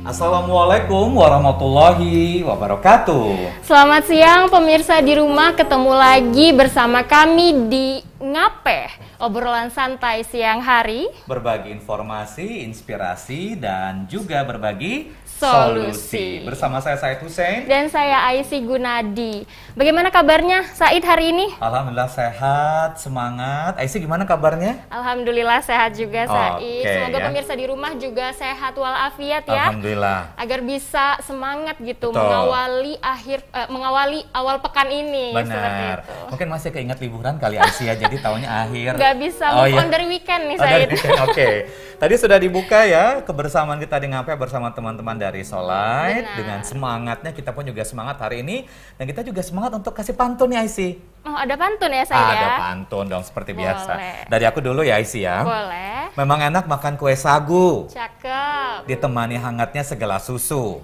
Assalamualaikum warahmatullahi wabarakatuh. Selamat siang pemirsa di rumah, ketemu lagi bersama kami di Ngapeh, obrolan santai siang hari. Berbagi informasi, inspirasi, dan juga berbagi solusi. Bersama saya Said Hussein. Dan saya Aisyah Gunadi. Bagaimana kabarnya Said hari ini? Alhamdulillah sehat, semangat. Aisyah gimana kabarnya? Alhamdulillah sehat juga Said. Semoga ya. Pemirsa di rumah juga sehat walafiat ya. Alhamdulillah. Agar bisa semangat gitu Betul. mengawali awal pekan ini. Benar. Mungkin masih keinget liburan kali Aisyah, jadi tahunnya akhir. Gak bisa move on dari weekend nih Said. Oke. Tadi sudah dibuka ya kebersamaan kita di Ngapeh bersama teman-teman dari Solite. Dengan semangatnya kita pun juga semangat hari ini, dan kita juga semangat untuk kasih pantun nih Aisyah. Oh, ada pantun ya Said ya? Ada pantun dong seperti biasa. Boleh. Dari aku dulu ya Aisyah ya. Boleh. Memang enak makan kue sagu. Cakep. Ditemani hangatnya segelas susu.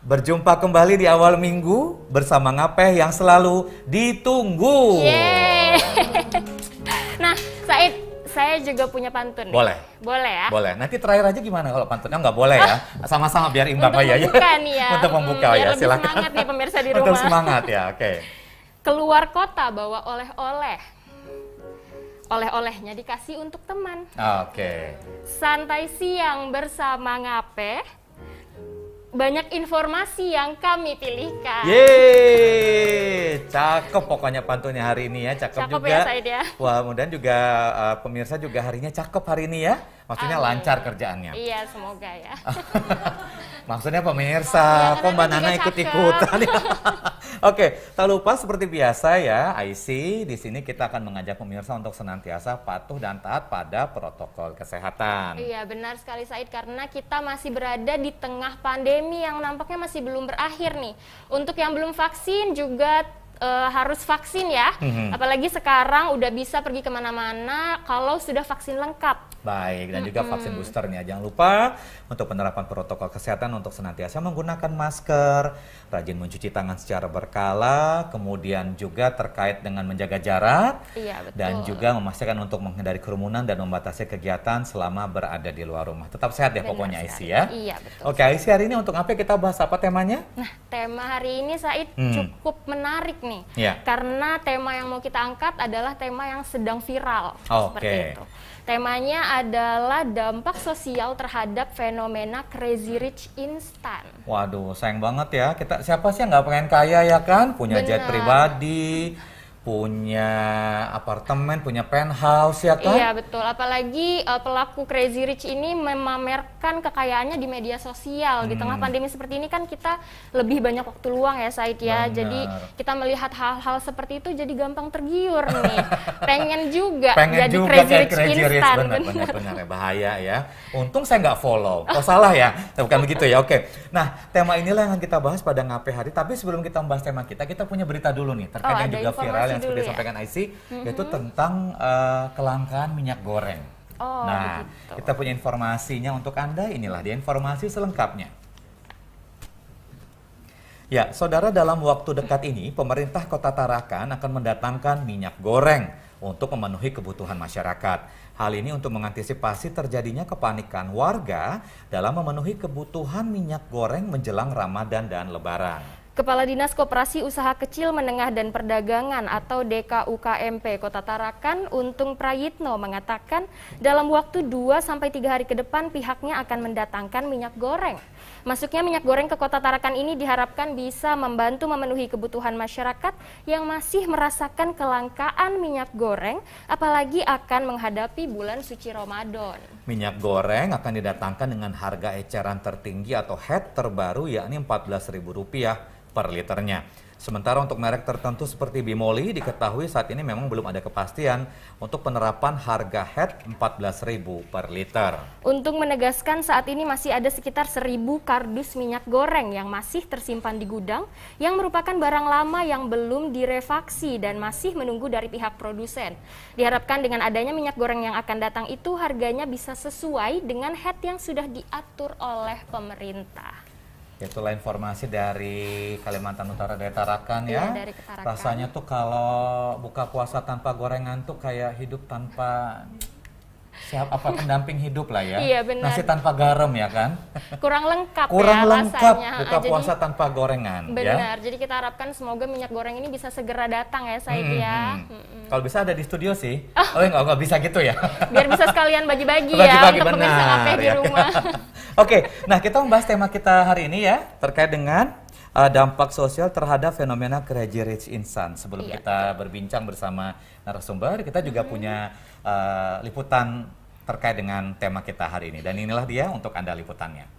Berjumpa kembali di awal minggu bersama Ngapeh yang selalu ditunggu. Yeay. Nah, Said, saya juga punya pantun. Boleh. Boleh ya? Boleh. Nanti terakhir aja gimana kalau pantunnya? Nggak boleh ya? Sama-sama biar imbang Untuk aja membuka nih ya. Untuk membuka biar ya, lebih silakan. semangat nih pemirsa di rumah. Untuk semangat ya, oke. Keluar kota bawa oleh-oleh. Oleh-olehnya dikasih untuk teman. Oke. Santai siang bersama Ngapeh. Banyak informasi yang kami pilihkan. Yeay, cakep pokoknya pantunnya hari ini ya, cakep juga. Ya, Said ya. Wah, mudah juga pemirsa juga harinya cakep hari ini ya. Maksudnya Amin. lancar kerjaannya. Iya, semoga ya. Maksudnya pemirsa, kok Mbak Nana ikut-ikutan ya? Oke, tak lupa seperti biasa ya, IC di sini kita akan mengajak pemirsa untuk senantiasa patuh dan taat pada protokol kesehatan. Iya, benar sekali Said, karena kita masih berada di tengah pandemi yang nampaknya masih belum berakhir nih. Untuk yang belum vaksin juga harus vaksin ya. Apalagi sekarang udah bisa pergi kemana-mana kalau sudah vaksin lengkap. Baik, dan juga vaksin boosternya. Jangan lupa untuk penerapan protokol kesehatan untuk senantiasa menggunakan masker, rajin mencuci tangan secara berkala, kemudian juga terkait dengan menjaga jarak, iya, betul. Dan juga memastikan untuk menghindari kerumunan dan membatasi kegiatan selama berada di luar rumah. Tetap sehat ya pokoknya Aisyah ya. Iya, betul. Oke, Aisyah hari ini untuk apa kita bahas apa temanya? Nah, tema hari ini Said cukup menarik nih. Ya. Karena tema yang mau kita angkat adalah tema yang sedang viral. Seperti itu. Temanya adalah dampak sosial terhadap fenomena Crazy Rich instan. Waduh, sayang banget ya. Siapa sih yang nggak pengen kaya ya kan? Punya jet pribadi, punya apartemen, punya penthouse ya kan? Iya betul, apalagi pelaku Crazy Rich ini memamerkan kekayaannya di media sosial. Di tengah pandemi seperti ini kan kita lebih banyak waktu luang ya Said ya. Benar. Jadi kita melihat hal-hal seperti itu jadi gampang tergiur nih. Pengen juga Pengen jadi juga Crazy kayak Rich Crazy Rich, instan. benar ya, bahaya ya. Untung saya nggak follow. Oh salah ya, bukan begitu ya. Oke. Nah, tema inilah yang kita bahas pada Ngapeh hari. Tapi sebelum kita membahas tema kita punya berita dulu nih terkait yang juga viral yang seperti disampaikan IC, yaitu tentang kelangkaan minyak goreng. Nah, begitu. kita punya informasinya untuk Anda. Inilah dia informasi selengkapnya. Ya, saudara, dalam waktu dekat ini pemerintah Kota Tarakan akan mendatangkan minyak goreng untuk memenuhi kebutuhan masyarakat. Hal ini untuk mengantisipasi terjadinya kepanikan warga dalam memenuhi kebutuhan minyak goreng menjelang Ramadan dan Lebaran. Kepala Dinas Koperasi Usaha Kecil Menengah dan Perdagangan atau DKUKMP Kota Tarakan, Untung Prayitno mengatakan dalam waktu 2-3 hari ke depan pihaknya akan mendatangkan minyak goreng. Masuknya minyak goreng ke Kota Tarakan ini diharapkan bisa membantu memenuhi kebutuhan masyarakat yang masih merasakan kelangkaan minyak goreng, apalagi akan menghadapi bulan suci Ramadan. Minyak goreng akan didatangkan dengan harga eceran tertinggi atau HET terbaru yakni Rp14.000 per liternya. Sementara untuk merek tertentu seperti Bimoli diketahui saat ini memang belum ada kepastian untuk penerapan harga HET Rp14.000 per liter. Untung menegaskan saat ini masih ada sekitar 1.000 kardus minyak goreng yang masih tersimpan di gudang yang merupakan barang lama yang belum direfaksi dan masih menunggu dari pihak produsen. Diharapkan dengan adanya minyak goreng yang akan datang itu harganya bisa sesuai dengan HET yang sudah diatur oleh pemerintah. Itulah informasi dari Kalimantan Utara dari Tarakan ya. Dari Tarakan. Rasanya tuh kalau buka puasa tanpa gorengan tuh kayak hidup tanpa Siap apa pendamping hidup lah ya. Iya, benar. Nasi tanpa garam ya kan? Kurang lengkap Kurang ya lengkap rasanya. buka puasa tanpa gorengan ya. Benar. Jadi kita harapkan semoga minyak goreng ini bisa segera datang ya, Said ya. Kalau bisa ada di studio sih. Oh nggak bisa gitu ya. Biar bisa sekalian bagi-bagi ya Bagi-bagi, untuk pemirsa benar, KP di ya. rumah. Oke, nah kita membahas tema kita hari ini ya terkait dengan dampak sosial terhadap fenomena Crazy Rich Insan. Sebelum Iya. kita berbincang bersama narasumber, kita juga punya liputan terkait dengan tema kita hari ini. Dan inilah dia untuk Anda liputannya.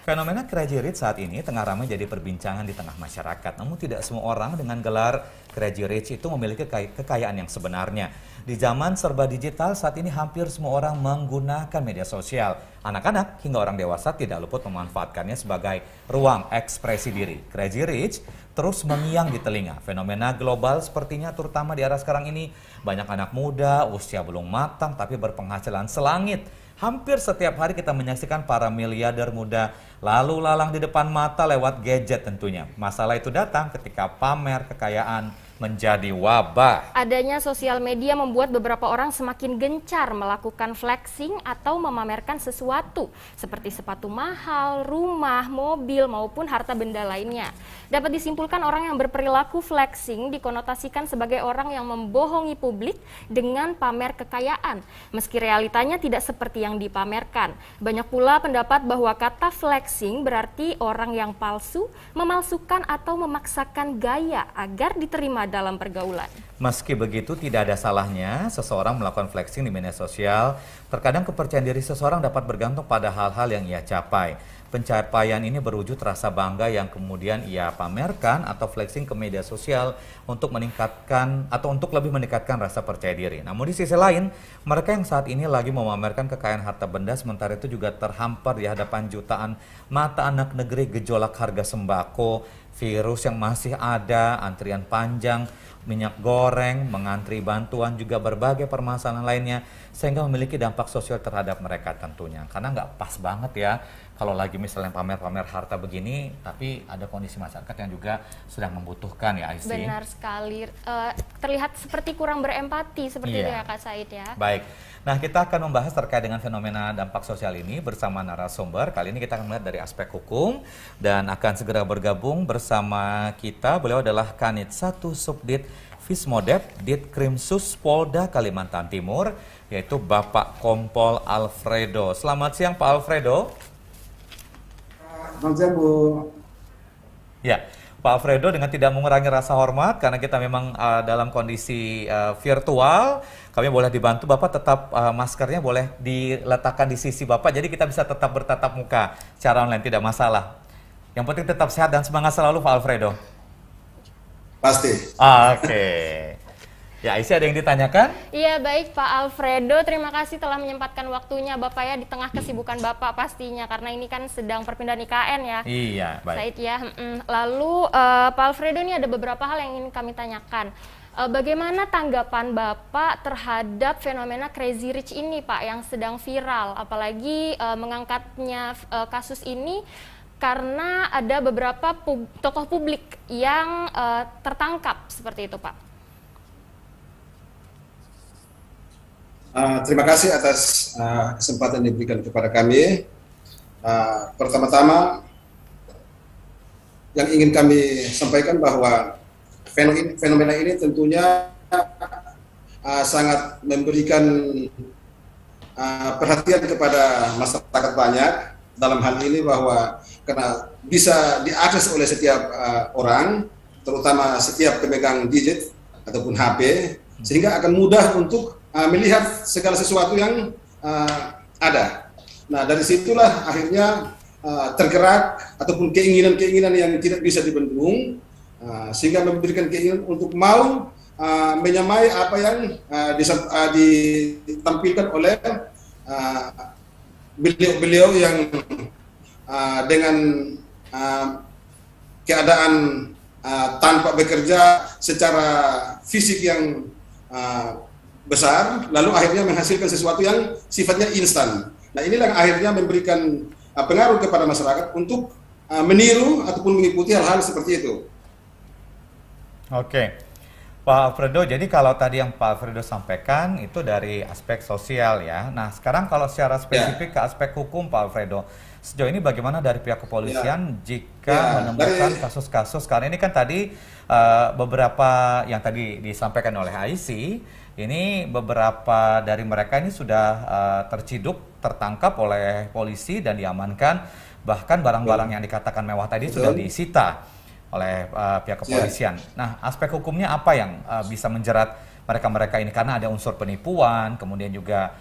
Fenomena Crazy Rich saat ini tengah ramai jadi perbincangan di tengah masyarakat. Namun tidak semua orang dengan gelar Crazy Rich itu memiliki kekayaan yang sebenarnya. Di zaman serba digital saat ini hampir semua orang menggunakan media sosial. Anak-anak hingga orang dewasa tidak luput memanfaatkannya sebagai ruang ekspresi diri. Crazy Rich terus mengiang di telinga. Fenomena global sepertinya terutama di era sekarang ini banyak anak muda usia belum matang tapi berpenghasilan selangit. Hampir setiap hari kita menyaksikan para miliarder muda lalu lalang di depan mata lewat gadget tentunya. Masalah itu datang ketika pamer kekayaan menjadi wabah. Adanya sosial media membuat beberapa orang semakin gencar melakukan flexing atau memamerkan sesuatu seperti sepatu mahal, rumah, mobil, maupun harta benda lainnya. Dapat disimpulkan orang yang berperilaku flexing dikonotasikan sebagai orang yang membohongi publik dengan pamer kekayaan, meski realitanya tidak seperti yang dipamerkan. Banyak pula pendapat bahwa kata flexing berarti orang yang palsu, memalsukan atau memaksakan gaya agar diterima dalam pergaulan. Meski begitu, tidak ada salahnya seseorang melakukan flexing di media sosial. Terkadang kepercayaan diri seseorang dapat bergantung pada hal-hal yang ia capai. Pencapaian ini berwujud rasa bangga yang kemudian ia pamerkan atau flexing ke media sosial untuk meningkatkan atau untuk lebih meningkatkan rasa percaya diri. Namun di sisi lain, mereka yang saat ini lagi memamerkan kekayaan harta benda sementara itu juga terhampar di hadapan jutaan mata anak negeri gejolak harga sembako, virus yang masih ada, antrian panjang, minyak goreng, mengantri bantuan, juga berbagai permasalahan lainnya sehingga memiliki dampak sosial terhadap mereka tentunya. Karena nggak pas banget ya kalau lagi misalnya pamer-pamer harta begini, tapi ada kondisi masyarakat yang juga sedang membutuhkan ya, Aisyah. Benar sekali. Terlihat seperti kurang berempati seperti itu ya Kak Said ya. Baik. Nah, kita akan membahas terkait dengan fenomena dampak sosial ini bersama narasumber. Kali ini kita akan melihat dari aspek hukum dan akan segera bergabung bersama kita. Beliau adalah Kanit 1 Subdit Fismodep Ditkrimsus Polda Kalimantan Timur, yaitu Bapak Kompol Alfredo. Selamat siang Pak Alfredo. Selamat siang Bu. Ya, Pak Alfredo, dengan tidak mengurangi rasa hormat karena kita memang dalam kondisi virtual, kami boleh dibantu Bapak tetap maskernya boleh diletakkan di sisi Bapak, jadi kita bisa tetap bertatap muka secara online, tidak masalah. Yang penting tetap sehat dan semangat selalu Pak Alfredo. Pasti. Oke. Ya, Aisyah ada yang ditanyakan? Iya, baik Pak Alfredo, terima kasih telah menyempatkan waktunya Bapak ya di tengah kesibukan Bapak pastinya, karena ini kan sedang perpindahan IKN ya. Iya, baik. Said ya. Lalu Pak Alfredo, ini ada beberapa hal yang ingin kami tanyakan. Bagaimana tanggapan Bapak terhadap fenomena Crazy Rich ini Pak yang sedang viral, apalagi mengangkatnya kasus ini karena ada beberapa tokoh publik yang tertangkap seperti itu Pak. Terima kasih atas kesempatan yang diberikan kepada kami. Pertama-tama yang ingin kami sampaikan bahwa fenomena ini tentunya sangat memberikan perhatian kepada masyarakat banyak, dalam hal ini bahwa karena bisa diakses oleh setiap orang, terutama setiap pemegang gadget ataupun HP, sehingga akan mudah untuk melihat segala sesuatu yang ada. Nah, dari situlah akhirnya tergerak ataupun keinginan-keinginan yang tidak bisa dibendung, sehingga memberikan keinginan untuk mau menyamai apa yang ditampilkan oleh beliau-beliau yang dengan keadaan tanpa bekerja secara fisik yang besar, lalu akhirnya menghasilkan sesuatu yang sifatnya instan. Nah, inilah yang akhirnya memberikan pengaruh kepada masyarakat untuk meniru ataupun mengikuti hal-hal seperti itu. Oke. Pak Alfredo, jadi kalau tadi yang Pak Alfredo sampaikan itu dari aspek sosial ya. Nah, sekarang kalau secara spesifik ke aspek hukum, Pak Alfredo, sejauh ini bagaimana dari pihak kepolisian jika menemukan kasus-kasus? Karena ini kan tadi beberapa yang tadi disampaikan oleh IC, ini beberapa dari mereka ini sudah terciduk, tertangkap oleh polisi dan diamankan. Bahkan barang-barang yang dikatakan mewah tadi sudah disita oleh pihak kepolisian. Nah, aspek hukumnya apa yang bisa menjerat mereka-mereka ini? Karena ada unsur penipuan, kemudian juga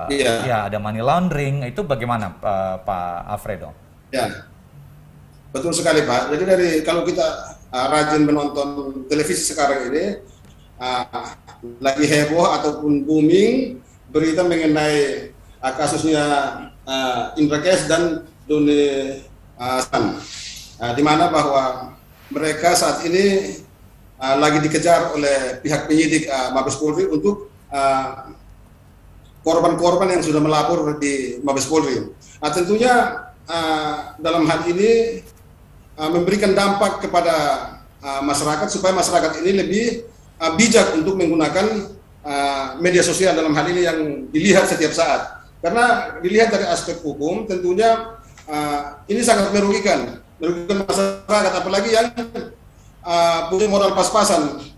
ya ada money laundering. Itu bagaimana, Pak Alfredo? Ya, betul sekali, Pak. Jadi kalau kita rajin menonton televisi sekarang ini, lagi heboh ataupun booming berita mengenai kasusnya Indra Kes dan Doni San, di mana bahwa mereka saat ini lagi dikejar oleh pihak penyidik Mabes Polri untuk korban-korban yang sudah melapor di Mabes Polri. Nah, tentunya dalam hal ini memberikan dampak kepada masyarakat supaya masyarakat ini lebih bijak untuk menggunakan media sosial dalam hal ini yang dilihat setiap saat. Karena dilihat dari aspek hukum tentunya ini sangat merugikan masyarakat, apalagi yang punya modal pas-pasan.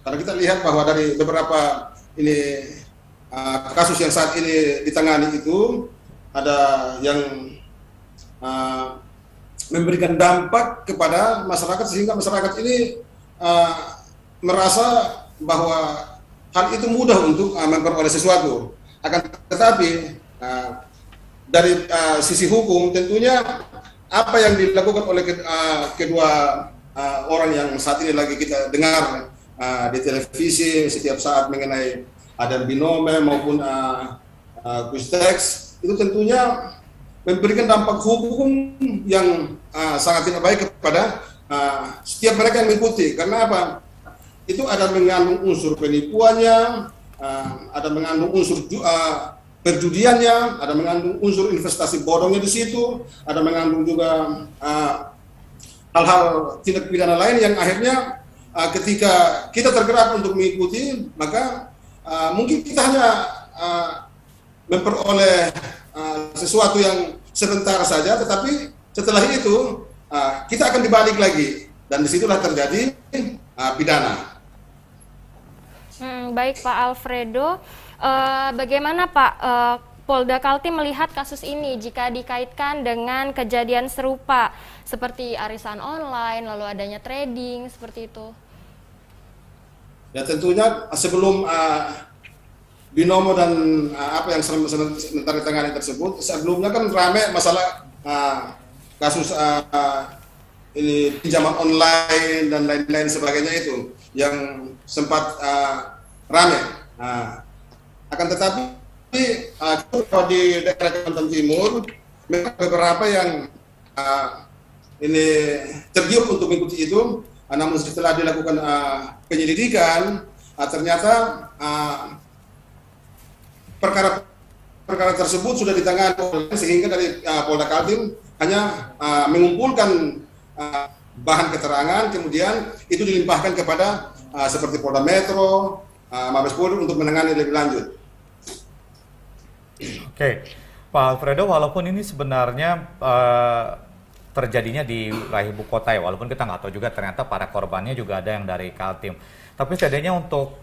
Karena kita lihat bahwa dari beberapa ini kasus yang saat ini ditangani itu ada yang memberikan dampak kepada masyarakat sehingga masyarakat ini merasa bahwa hal itu mudah untuk memperoleh sesuatu. Akan tetapi dari sisi hukum tentunya apa yang dilakukan oleh kedua orang yang saat ini lagi kita dengar di televisi setiap saat mengenai ada binome maupun Kustex, itu tentunya memberikan dampak hukum yang sangat tidak baik kepada setiap mereka yang mengikuti. Karena apa? Itu ada mengandung unsur penipuannya, ada mengandung unsur perjudiannya, ada mengandung unsur investasi bodongnya di situ, ada mengandung juga hal-hal tindak pidana lain yang akhirnya ketika kita tergerak untuk mengikuti, maka mungkin kita hanya memperoleh sesuatu yang sebentar saja, tetapi setelah itu kita akan dibalik lagi dan disitulah terjadi pidana. Baik Pak Alfredo, bagaimana Pak Polda Kaltim melihat kasus ini jika dikaitkan dengan kejadian serupa seperti arisan online, lalu adanya trading seperti itu? Ya tentunya sebelum binomo dan apa yang sebentar ditangani tersebut, sebelumnya kan ramai masalah kasus ini pinjaman online dan lain-lain sebagainya itu yang sempat ramai. Akan tetapi di daerah Kalimantan Timur memang beberapa yang ini tergiur untuk mengikuti itu, namun setelah dilakukan penyelidikan ternyata perkara tersebut sudah ditangani sehingga dari Polda Kaltim hanya mengumpulkan bahan keterangan, kemudian itu dilimpahkan kepada seperti Polda Metro, Mabes Polri untuk menangani lebih lanjut. Oke, Pak Alfredo, walaupun ini sebenarnya terjadinya di wilayah ibu kota ya, walaupun kita nggak tahu juga ternyata para korbannya juga ada yang dari Kaltim. Tapi setidaknya untuk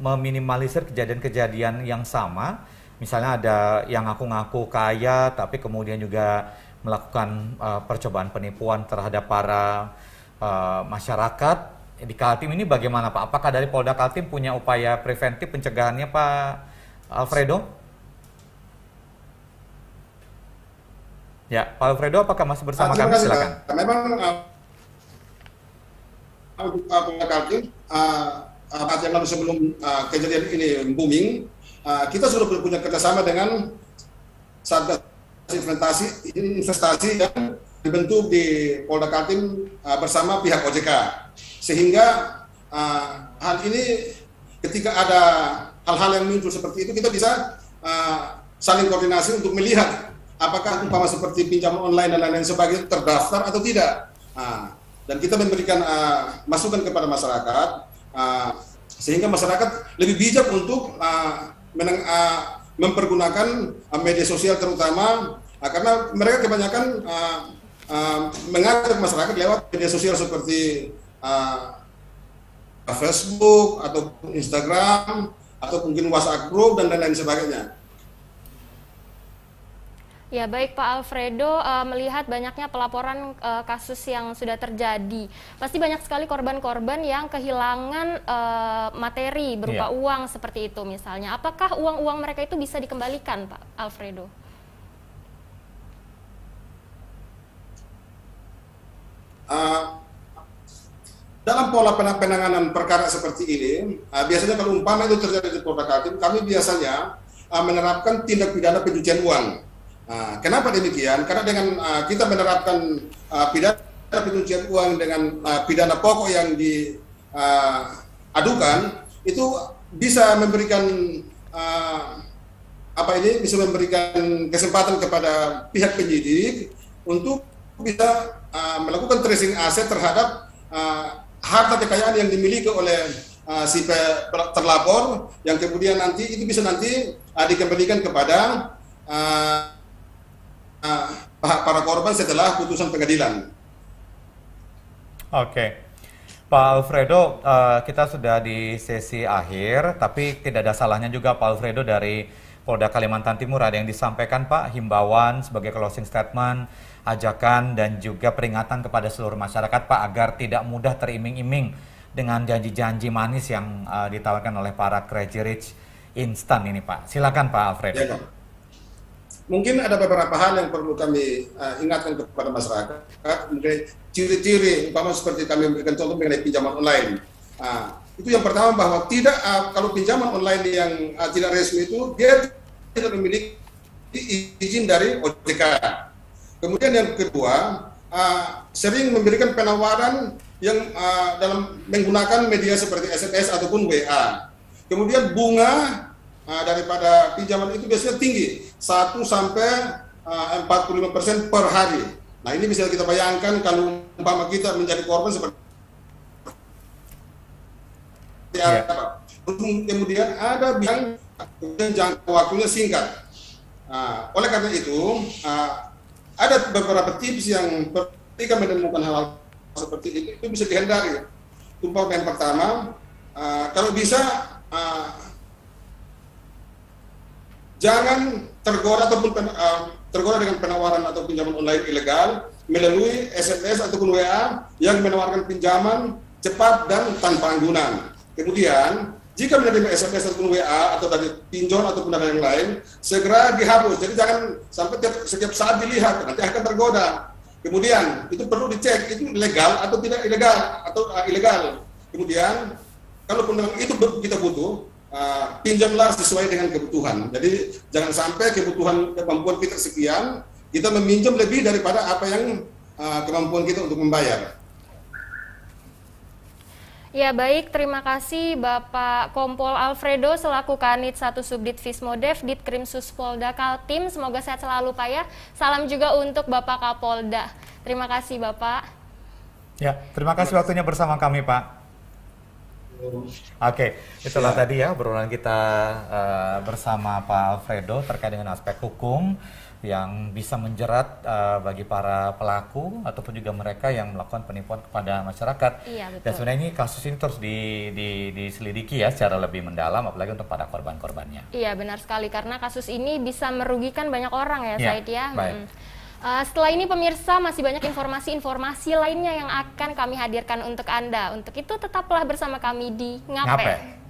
meminimalisir kejadian-kejadian yang sama, misalnya ada yang ngaku-ngaku kaya, tapi kemudian juga melakukan percobaan penipuan terhadap para masyarakat di Kaltim ini bagaimana Pak? Apakah dari Polda Kaltim punya upaya preventif pencegahannya Pak Alfredo? Ya, Pak Alfredo apakah masih bersama kami? Silakan. Memang Polda Kaltim yang lalu sebelum kejadian ini booming, kita sudah punya kerjasama dengan Satgas investasi yang dibentuk di Polda Kaltim bersama pihak OJK, sehingga hal ini ketika ada hal-hal yang muncul seperti itu kita bisa saling koordinasi untuk melihat apakah umpama seperti pinjaman online dan lain-lain sebagainya terdaftar atau tidak. Dan kita memberikan masukan kepada masyarakat sehingga masyarakat lebih bijak untuk mempergunakan media sosial terutama karena mereka kebanyakan mengajak masyarakat lewat media sosial seperti Facebook ataupun Instagram atau mungkin WhatsApp group dan lain-lain sebagainya. Ya baik Pak Alfredo, melihat banyaknya pelaporan kasus yang sudah terjadi, pasti banyak sekali korban-korban yang kehilangan materi berupa uang seperti itu misalnya. Apakah uang-uang mereka itu bisa dikembalikan Pak Alfredo? Dalam pola penanganan perkara seperti ini, biasanya kalau umpama itu terjadi di Polda Kaltim, kami biasanya menerapkan tindak pidana pencucian uang. Kenapa demikian? Karena dengan kita menerapkan pidana pencucian uang dengan pidana pokok yang diadukan, itu bisa memberikan bisa memberikan kesempatan kepada pihak penyidik untuk bisa melakukan tracing aset terhadap harta kekayaan yang dimiliki oleh si terlapor, yang kemudian nanti itu bisa dikembalikan kepada para korban setelah putusan pengadilan. Oke, Pak Alfredo, kita sudah di sesi akhir, tapi tidak ada salahnya juga Pak Alfredo dari Polda Kalimantan Timur ada yang disampaikan Pak, himbauan sebagai closing statement, ajakan dan juga peringatan kepada seluruh masyarakat Pak agar tidak mudah teriming-iming dengan janji-janji manis yang ditawarkan oleh para crazy rich instan ini Pak. Silakan Pak Alfredo. Ya, Pak. Mungkin ada beberapa hal yang perlu kami ingatkan kepada masyarakat, mungkin ciri-ciri, umpama seperti kami memberikan contoh mengenai pinjaman online. Itu yang pertama bahwa kalau pinjaman online yang tidak resmi itu dia tidak memiliki izin dari OJK. Kemudian yang kedua, sering memberikan penawaran yang dalam menggunakan media seperti SMS ataupun WA. Kemudian bunga daripada pinjaman itu biasanya tinggi, 1 sampai 45% per hari. Nah ini bisa kita bayangkan kalau umpama kita menjadi korban seperti apa. Kemudian ada yang jangka waktunya singkat. Oleh karena itu ada beberapa tips yang ketika menemukan hal seperti ini itu bisa dihindari. Umpama yang pertama, kalau bisa jangan tergoda dengan penawaran atau pinjaman online ilegal melalui SMS ataupun WA yang menawarkan pinjaman cepat dan tanpa anggunan. Kemudian, jika menerima SMS ataupun WA atau dari pinjol ataupun dari yang lain, segera dihapus. Jadi jangan sampai setiap saat dilihat, nanti akan tergoda. Kemudian, itu perlu dicek, itu legal atau tidak ilegal. Kemudian, kalaupun itu kita butuh, pinjamlah sesuai dengan kebutuhan. Jadi jangan sampai kemampuan kita sekian, kita meminjam lebih daripada apa yang kemampuan kita untuk membayar. Ya baik, terima kasih Bapak Kompol Alfredo selaku Kanit 1 Subdit Fismodev Ditkrimsus Polda Kaltim. Semoga sehat selalu Pak ya. Salam juga untuk Bapak Kapolda. Terima kasih Bapak. Ya, terima kasih waktunya bersama kami Pak. Oke, itulah tadi ya obrolan kita bersama Pak Alfredo terkait dengan aspek hukum yang bisa menjerat bagi para pelaku ataupun juga mereka yang melakukan penipuan kepada masyarakat. Iya, betul. Dan sebenarnya ini kasus ini terus diselidiki ya secara lebih mendalam, apalagi untuk para korban-korbannya. Iya benar sekali, karena kasus ini bisa merugikan banyak orang ya, Said ya. Baik. Setelah ini pemirsa masih banyak informasi-informasi lainnya yang akan kami hadirkan untuk Anda. Untuk itu tetaplah bersama kami di Ngape.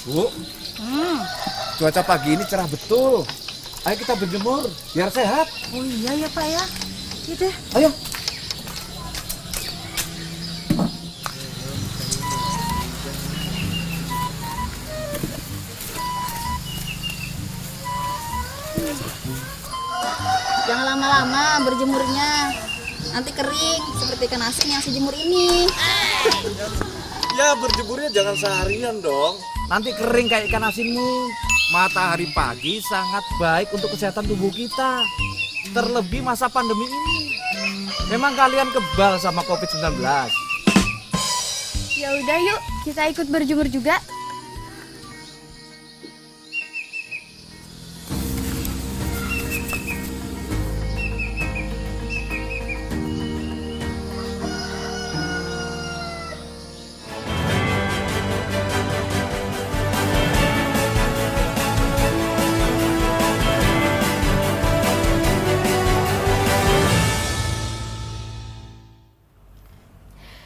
Bu, cuaca pagi ini cerah betul. Ayo kita berjemur, biar sehat. Oh iya ya Pak ya. Gitu. Ayo. Jangan lama-lama berjemurnya. Nanti kering seperti ikan asin yang sejemur ini. Ya berjemurnya jangan seharian dong. Nanti kering kayak ikan asinmu. Matahari pagi sangat baik untuk kesehatan tubuh kita. Terlebih masa pandemi ini. Memang kalian kebal sama COVID-19. Ya udah yuk, kita ikut berjemur juga.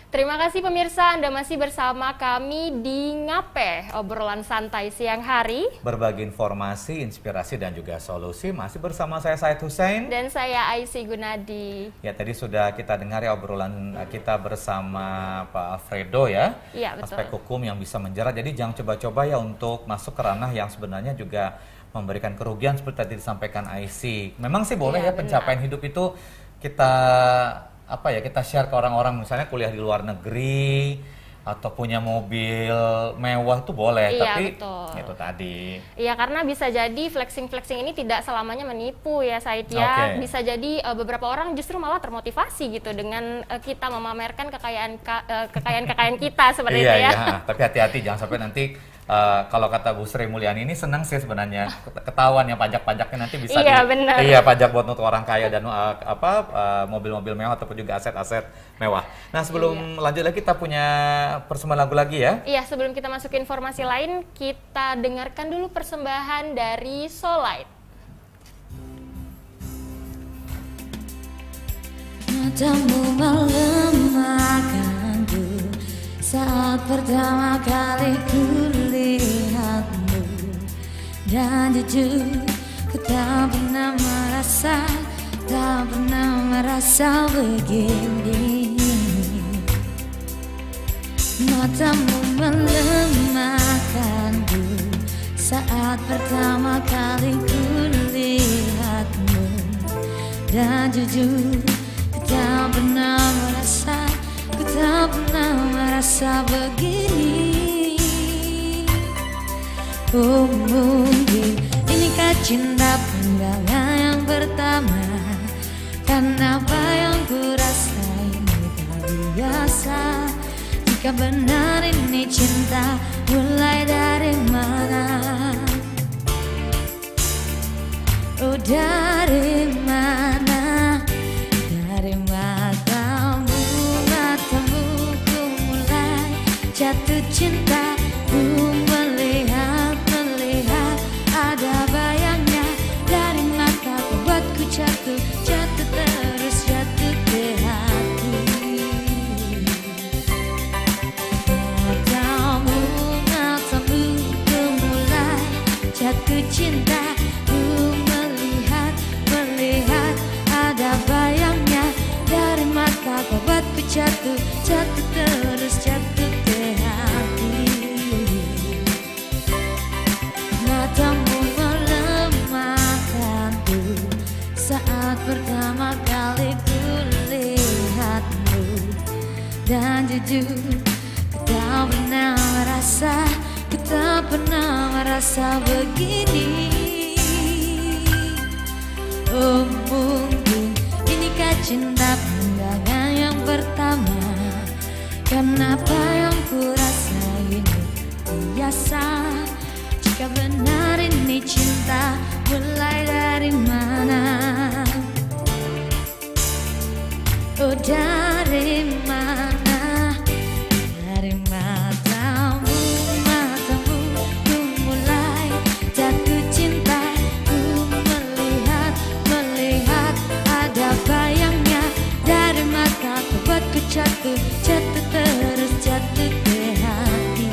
Terima kasih pemirsa, Anda masih bersama kami di Ngape, obrolan santai siang hari. Berbagi informasi, inspirasi, dan juga solusi. Masih bersama saya Said Hussein. Dan saya Aisy Gunadi. Ya, tadi sudah kita dengar ya obrolan kita bersama Pak Alfredo ya. Iya, betul. Aspek hukum yang bisa menjerat. Jadi jangan coba-coba ya untuk masuk ke ranah yang sebenarnya juga memberikan kerugian seperti tadi disampaikan Aisy. Memang sih boleh ya pencapaian hidup itu kita kita share ke orang-orang, misalnya kuliah di luar negeri atau punya mobil mewah itu boleh, Iya, tapi betul. itu tadi. Iya, karena bisa jadi flexing-flexing ini tidak selamanya menipu ya Said ya. Oke. Bisa jadi beberapa orang justru malah termotivasi gitu dengan kita memamerkan kekayaan kita seperti itu ya. Iya, tapi hati-hati jangan sampai nanti kalau kata Bu Sri Mulyani ini senang sih sebenarnya ketahuan yang pajak-pajaknya nanti bisa Iya, benar. Iya, pajak buat untuk orang kaya dan mobil-mobil mewah ataupun juga aset-aset mewah. Nah, sebelum lanjut lagi kita punya persembahan lagu lagi ya. Iya, sebelum kita masuk ke informasi lain, kita dengarkan dulu persembahan dari Solite. Matamu melemahkanku saat pertama kali kulihatmu, dan jujur ku tak pernah merasa begini. Matamu melemahkanku saat pertama kali kulihatmu, dan jujur ku tak pernah merasa begini. Oh, mungkin inikah cinta pandangan yang pertama, karena apa yang ku rasain tak biasa. Jika benar ini cinta, mulai dari mana? Oh, dari mana? Dari matamu ku mulai jatuh cinta. Ku melihat ada bayangnya dari mata, buatku jatuh terus jatuh ke hati. Matamu ku mulai jatuh cinta. Ku melihat ada bayangnya dari mata, buatku jatuh terus jatuh ke hati. Matamu melemahkanku saat pertama kali kulihatmu, dan jujur ku tak pernah merasa begini. Oh, mungkin inikah cinta pandangan yang pertama, karena apa yang ku rasain biasa. Jika benar ini cinta, mulai dari mana? Oh, dari mana? Dari matamu ku mulai jatuh cinta. Ku melihat ada bayangnya dari mata, buatku jatuh terus jatuh ke hati.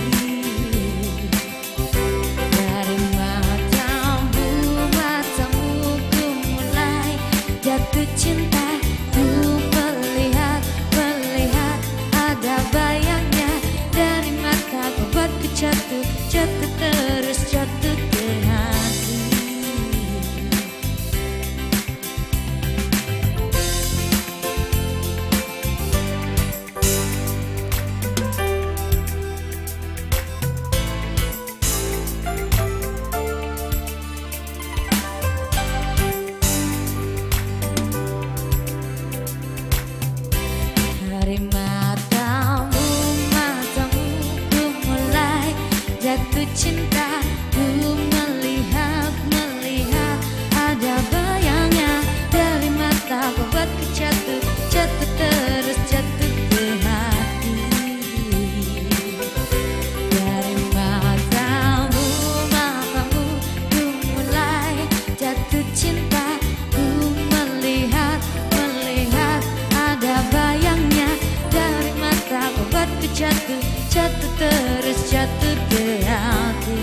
jatuh di hati.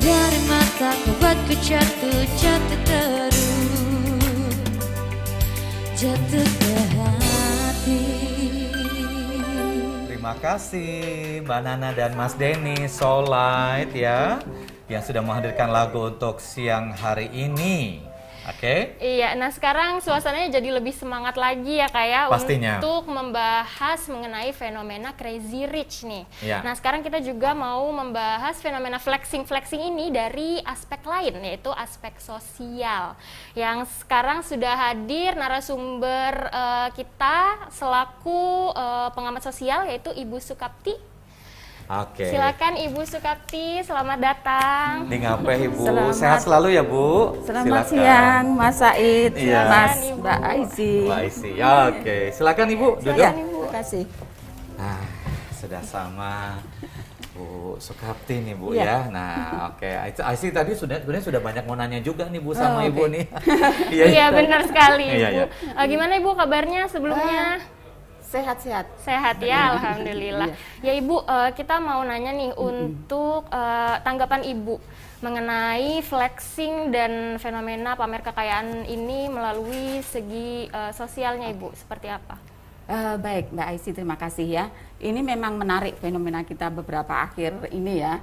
Dari mataku buatku jatuh terus, jatuh di hati. Terima kasih Mbak Nana dan Mas Denny Soullight ya, yang sudah menghadirkan lagu untuk siang hari ini. Oke. Iya, nah sekarang suasananya jadi lebih semangat lagi ya kayak Pastinya. untuk membahas mengenai fenomena Crazy Rich nih. Iya. Nah sekarang kita juga mau membahas fenomena flexing ini dari aspek lain, yaitu aspek sosial. Yang sekarang sudah hadir narasumber kita selaku pengamat sosial, yaitu Ibu Sukapti. Oke. Silakan Ibu Sukapti, selamat datang. Di ngapain Ibu? Selamat- Sehat selalu ya Bu. Selamat Silakan. siang, Mas Said, Iya. Mas Silakan, Ibu. Mbak Aizi. Mbak Isi. Oke, silakan Ibu duduk. Ya, terima kasih. Nah, sudah sama Bu Sukapti nih Bu Iya. ya. Nah, oke. Aisy tadi sebenarnya sudah banyak mau nanya juga nih Bu sama Oh, Ibu oke. nih. Iya benar sekali Iya, Ibu. iya. Gimana Ibu kabarnya sebelumnya? Sehat-sehat. Sehat ya, alhamdulillah. Ya Ibu, kita mau nanya nih untuk tanggapan Ibu mengenai flexing dan fenomena pamer kekayaan ini melalui segi sosialnya Ibu, seperti apa? Baik, Mbak Aizi, terima kasih ya. Ini memang menarik fenomena kita beberapa akhir ini ya.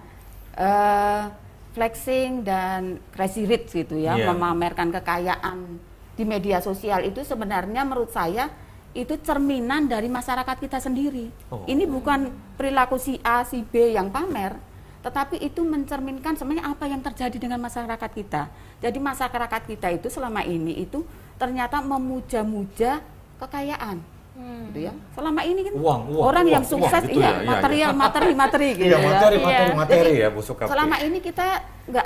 Flexing dan crazy rich gitu ya, Iya. memamerkan kekayaan di media sosial itu sebenarnya menurut saya itu cerminan dari masyarakat kita sendiri. Oh. Ini bukan perilaku si A, si B yang pamer, tetapi itu mencerminkan sebenarnya apa yang terjadi dengan masyarakat kita. Jadi masyarakat kita itu selama ini itu ternyata memuja-muja kekayaan. Gitu ya. Selama ini kan Uang, orang yang uang, sukses gitu iya, ya, iya, material, materi gitu Iya, materi, ya. materi, Iya. materi Jadi, ya Bu Sukapti. selama ini kita nggak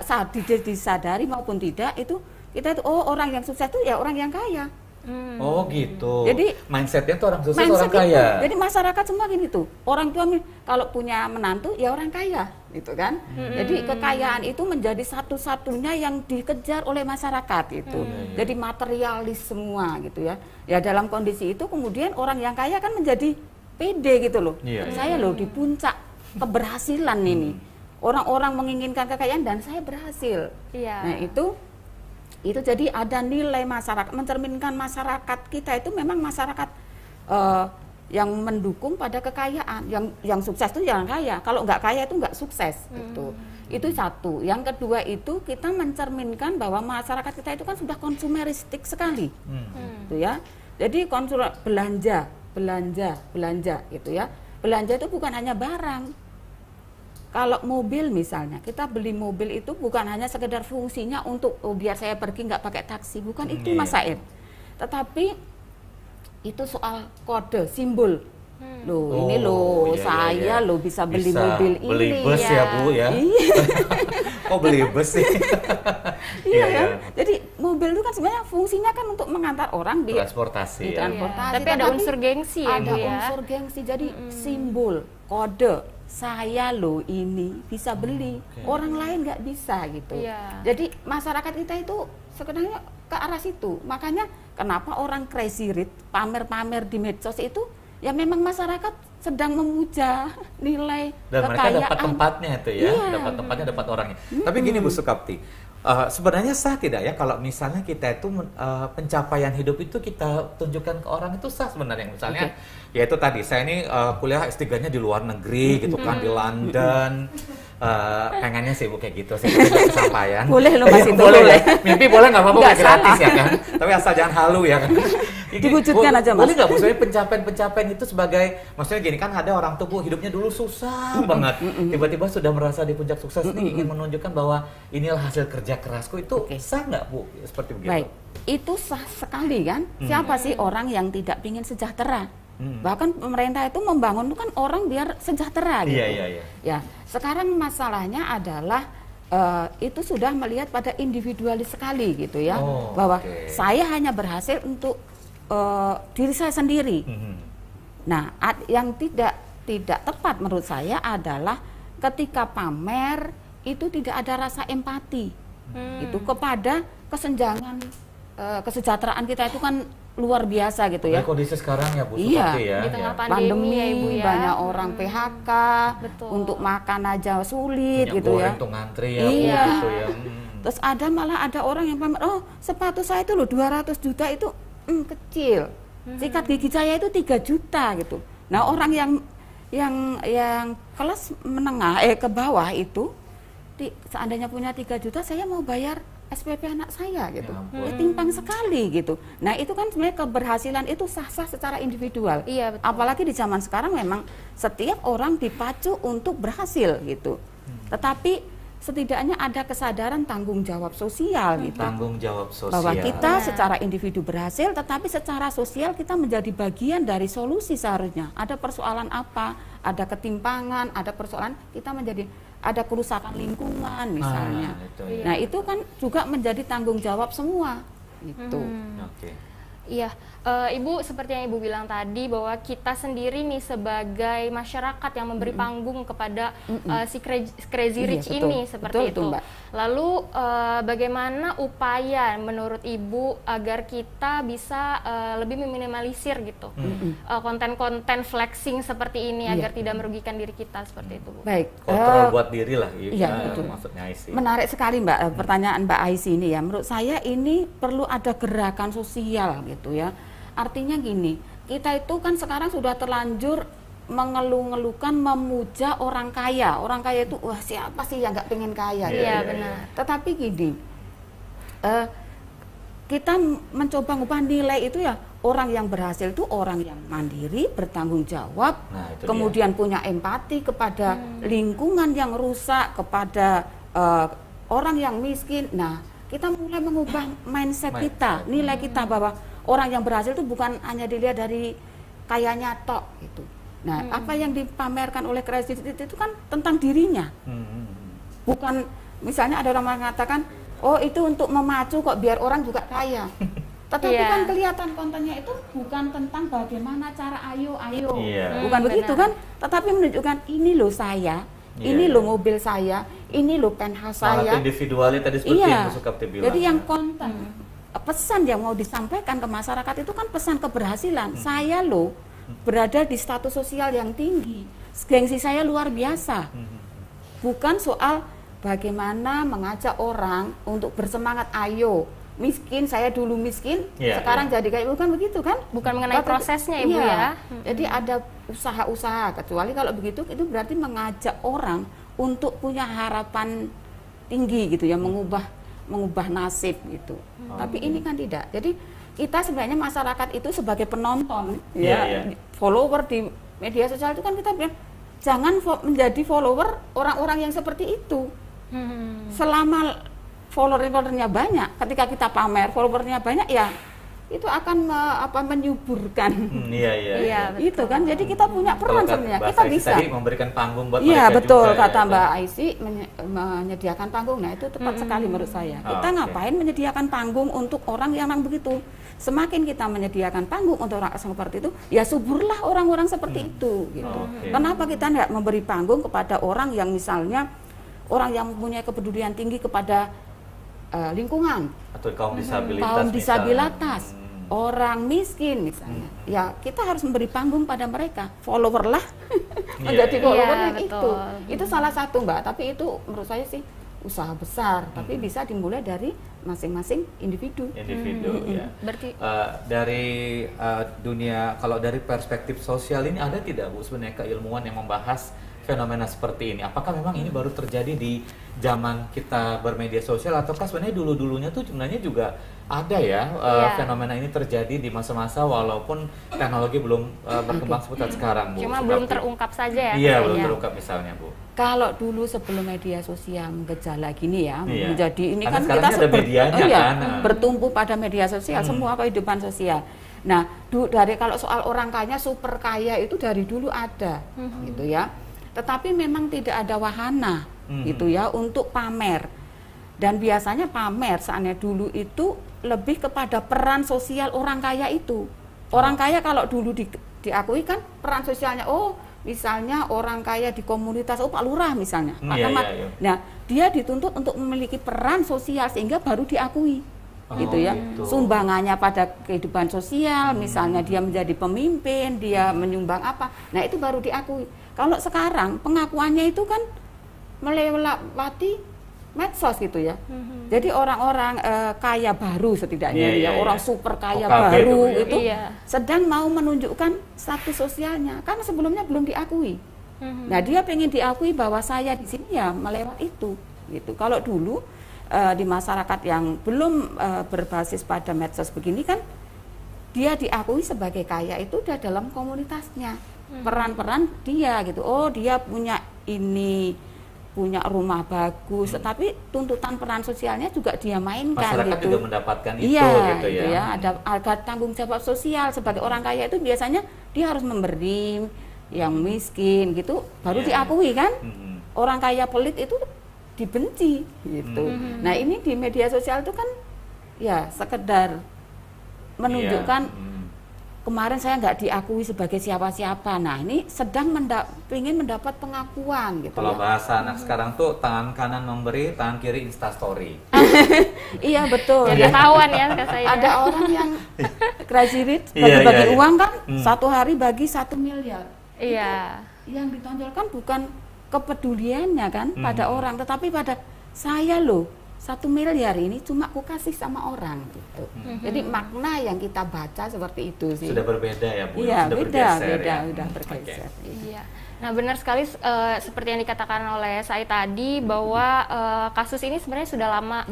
disadari maupun tidak itu kita itu orang yang sukses itu ya orang yang kaya. Oh gitu. Jadi, mindsetnya tuh orang sukses Mindset orang kaya. itu. Jadi masyarakat semua gini tuh. Orang tua kalau punya menantu ya orang kaya, gitu kan. Jadi kekayaan itu menjadi satu-satunya yang dikejar oleh masyarakat itu. Jadi materialis semua gitu ya. Ya dalam kondisi itu kemudian orang yang kaya kan menjadi pede gitu loh. Iya, Saya loh di puncak keberhasilan ini. Orang-orang menginginkan kekayaan dan saya berhasil. Iya. Nah, itu jadi ada nilai masyarakat, mencerminkan masyarakat kita itu memang masyarakat yang mendukung pada kekayaan, yang sukses itu yang kaya, kalau nggak kaya itu nggak sukses gitu. Itu satu. Yang kedua itu kita mencerminkan bahwa masyarakat kita itu kan sudah konsumeristik sekali, gitu ya. Jadi belanja gitu ya. Belanja itu bukan hanya barang. Kalau mobil misalnya, kita beli mobil itu bukan hanya sekedar fungsinya untuk biar saya pergi nggak pakai taksi, bukan itu Mas Said. Tetapi itu soal kode, simbol. Loh, ini loh iya, saya iya. loh bisa beli Bisa mobil beli ini. bus ya Bu ya. Iya. Kok beli bus sih? Iya kan? Jadi mobil itu kan sebenarnya fungsinya kan untuk mengantar orang di Transportasi ya. transportasi. Tapi ada unsur gengsi ya ada Bu ya. unsur gengsi. Jadi simbol, kode, saya loh ini bisa beli, orang lain nggak bisa gitu. Iya. Jadi masyarakat kita itu sebenarnya ke arah situ. Makanya kenapa orang crazy rich, pamer-pamer di medsos itu ya memang masyarakat sedang memuja nilai Dan mereka kekayaan. dapat tempatnya itu ya, Iya. dapat tempatnya, dapat orangnya. Tapi gini Bu Sukapti, sebenarnya sah tidak ya kalau misalnya kita itu pencapaian hidup itu kita tunjukkan ke orang itu sah sebenarnya. Misalnya, ya itu tadi saya ini kuliah S3-nya di luar negeri gitu kan, di London. Pengennya sih Bu kayak gitu sih, kesampaian. Boleh loh, Mas, itu boleh. boleh. Ya. Mimpi boleh nggak apa-apa, Nggak gratis salah. ya kan. Tapi asal jangan halu ya kan. Diwujudkan aja, Mas. Boleh nggak Bu, soalnya pencapaian itu sebagai, maksudnya gini kan ada orang tuh Bu hidupnya dulu susah banget, tiba-tiba sudah merasa di puncak sukses nih, ingin menunjukkan bahwa inilah hasil kerja kerasku, itu sah nggak Bu seperti begitu? Baik, itu sah sekali kan. Siapa sih orang yang tidak ingin sejahtera? Bahkan pemerintah itu membangun itu kan orang biar sejahtera gitu. Iya. Ya, sekarang masalahnya adalah itu sudah melihat pada individualis sekali gitu ya, Oh, bahwa oke. saya hanya berhasil untuk diri saya sendiri. Nah, yang tidak tepat menurut saya adalah ketika pamer itu tidak ada rasa empati itu kepada kesenjangan kesejahteraan kita itu kan luar biasa gitu ya. Kondisi sekarang ya Bu Iya. Suparti ya. Di tengah ya. pandemi ya Ibu ya. banyak orang PHK, Betul. untuk makan aja sulit Minyak gitu ya. goreng tuh ngantri ya Bu Iya. gitu ya. Terus malah ada orang yang pamer, oh sepatu saya itu loh 200 juta itu kecil. Sikat gigi saya itu 3 juta gitu. Nah, orang yang kelas menengah ke bawah itu seandainya punya 3 juta, saya mau bayar SPP anak saya gitu. Ya ampun. Timpang sekali gitu. Nah, itu kan sebenarnya keberhasilan itu sah-sah secara individual. Iya, betul. Apalagi di zaman sekarang memang setiap orang dipacu untuk berhasil gitu. Tetapi setidaknya ada kesadaran tanggung jawab sosial gitu. Tanggung jawab sosial. Bahwa kita secara individu berhasil, tetapi secara sosial kita menjadi bagian dari solusi seharusnya. Ada persoalan apa, ada ketimpangan, ada persoalan, kita menjadi ada kerusakan lingkungan misalnya. Nah, itu kan juga menjadi tanggung jawab semua gitu. Oke. Iya, Ibu seperti yang Ibu bilang tadi bahwa kita sendiri nih sebagai masyarakat yang memberi panggung kepada si Crazy Iya, Rich betul. ini seperti Betul, itu. Mbak. Lalu bagaimana upaya menurut Ibu agar kita bisa lebih meminimalisir gitu konten-konten flexing seperti ini agar tidak merugikan diri kita seperti itu, Bu? Baik. Kontrol buat diri lah Iya, betul. maksudnya Aisy. Menarik sekali Mbak, pertanyaan Mbak Aisy ini ya. Menurut saya ini perlu ada gerakan sosial gitu ya. Artinya gini, kita itu kan sekarang sudah terlanjur mengeluh-ngeluhkan, memuja orang kaya. Orang kaya itu, wah siapa sih yang nggak pengen kaya? Iya, benar. Tetapi gini, kita mencoba ngubah nilai itu ya, orang yang berhasil itu orang yang mandiri, bertanggung jawab, Nah, itu kemudian punya empati kepada lingkungan yang rusak, kepada orang yang miskin. Nah, kita mulai mengubah mindset kita, nilai kita bahwa orang yang berhasil itu bukan hanya dilihat dari kayanya tok gitu. Nah, apa yang dipamerkan oleh Crazy Rich itu kan tentang dirinya. Bukan misalnya ada orang mengatakan, oh itu untuk memacu kok biar orang juga kaya. Tetapi Iya. kan kelihatan kontennya itu bukan tentang bagaimana cara ayo. Iya. Bukan begitu benar. kan? Tetapi menunjukkan ini loh saya, ini loh mobil saya, ini loh penthouse Malah saya. individuality tadi seperti Iya. yang Bu Suparti bilang. Jadi yang konten pesan yang mau disampaikan ke masyarakat itu kan pesan keberhasilan. Saya loh berada di status sosial yang tinggi. Gengsi saya luar biasa. Bukan soal bagaimana mengajak orang untuk bersemangat ayo. Miskin, saya dulu miskin, Iya, sekarang iya. jadi kayak bukan begitu kan? Bukan mengenai Tapi- prosesnya, Ibu, iya. ya. Jadi ada usaha-usaha, kecuali kalau begitu itu berarti mengajak orang untuk punya harapan tinggi gitu ya, mengubah nasib gitu. Tapi ini kan tidak. Jadi kita sebenarnya masyarakat itu sebagai penonton Iya, ya, iya. follower di media sosial itu kan kita bilang jangan menjadi follower orang-orang yang seperti itu. Selama followernya banyak, ketika kita pamer followernya banyak ya itu akan menyuburkan. Iya, iya. Iya, Itu kan, jadi kita punya peran sebenarnya, kita bisa. Tadi memberikan panggung buat Iya mereka betul, juga, kata ya, Mbak Aisy menyediakan panggung. Nah itu tepat sekali menurut saya. Kita Oke. ngapain menyediakan panggung untuk orang yang begitu? Semakin kita menyediakan panggung untuk orang seperti itu, ya suburlah orang-orang seperti itu. Gitu. Oke. Kenapa kita tidak memberi panggung kepada orang yang misalnya orang yang mempunyai kepedulian tinggi kepada lingkungan, atau kaum disabilitas kaum misalnya. disabilitas, orang miskin misalnya. Ya kita harus memberi panggung pada mereka. Follower lah menjadi Iya, follower iya, yang betul. itu salah satu Mbak. Tapi itu menurut saya sih usaha besar. Tapi bisa dimulai dari masing-masing individu. Ya. Berarti Dari dunia, kalau dari perspektif sosial ini ada tidak Bu sebenarnya keilmuan yang membahas fenomena seperti ini? Apakah memang ini baru terjadi di zaman kita bermedia sosial, ataukah sebenarnya dulu-dulunya tuh sebenarnya juga ada ya Iya. fenomena ini terjadi di masa-masa walaupun teknologi belum berkembang seperti sekarang Bu? cuma Suparti? belum terungkap saja ya. Iya, belum kayaknya. terungkap misalnya Bu. Kalau dulu sebelum media sosial gejala gini ya, Iya. menjadi ini Karena kan sekarang kita ini ada medianya kan. bertumpu pada media sosial, semua kehidupan sosial. Nah, dari kalau soal orang kaya, super kaya itu dari dulu ada, gitu ya. Tetapi memang tidak ada wahana, gitu ya, untuk pamer. Dan biasanya pamer saatnya dulu itu lebih kepada peran sosial orang kaya itu. Orang kaya kalau dulu diakui kan peran sosialnya, oh misalnya orang kaya di komunitas, oh Pak Lurah misalnya, Pak Iya, Camat. iya. Nah, dia dituntut untuk memiliki peran sosial sehingga baru diakui. gitu ya. Gitu. Sumbangannya pada kehidupan sosial, misalnya dia menjadi pemimpin, dia menyumbang apa. Nah, itu baru diakui. Kalau sekarang pengakuannya itu kan melewati medsos gitu ya. Jadi orang-orang kaya baru setidaknya orang super kaya baru itu sedang mau menunjukkan status sosialnya karena sebelumnya belum diakui. Nah, dia pengen diakui bahwa saya di sini ya melewati itu gitu. Kalau dulu di masyarakat yang belum berbasis pada medsos begini kan dia diakui sebagai kaya itu udah dalam komunitasnya. Peran-peran dia gitu. Oh, dia punya ini, punya rumah bagus, tetapi tuntutan peran sosialnya juga dia mainkan. Masyarakat gitu. juga mendapatkan itu gitu ya. Iya, ada tanggung jawab sosial sebagai orang kaya itu biasanya dia harus memberi yang miskin gitu baru diakui kan. Orang kaya pelit itu dibenci gitu. Nah, ini di media sosial itu kan ya sekedar menunjukkan kemarin saya nggak diakui sebagai siapa-siapa. Nah, ini sedang ingin mendapat pengakuan gitu. Kalau ya. bahasa anak sekarang tuh tangan kanan memberi, tangan kiri instastory. Iya, betul. Ya, ketahuan ya kata saya. Ada orang yang crazy rich bagi-bagi uang kan satu hari bagi 1 miliar. Iya. Yang ditonjolkan bukan kepeduliannya kan pada orang, tetapi pada saya loh. 1 miliar ini cuma aku kasih sama orang gitu. Jadi makna yang kita baca seperti itu sih. Sudah berbeda ya Bu? Iya, Sudah beda, bergeser ya? udah bergeser. Iya. Nah, benar sekali seperti yang dikatakan oleh saya tadi bahwa kasus ini sebenarnya sudah lama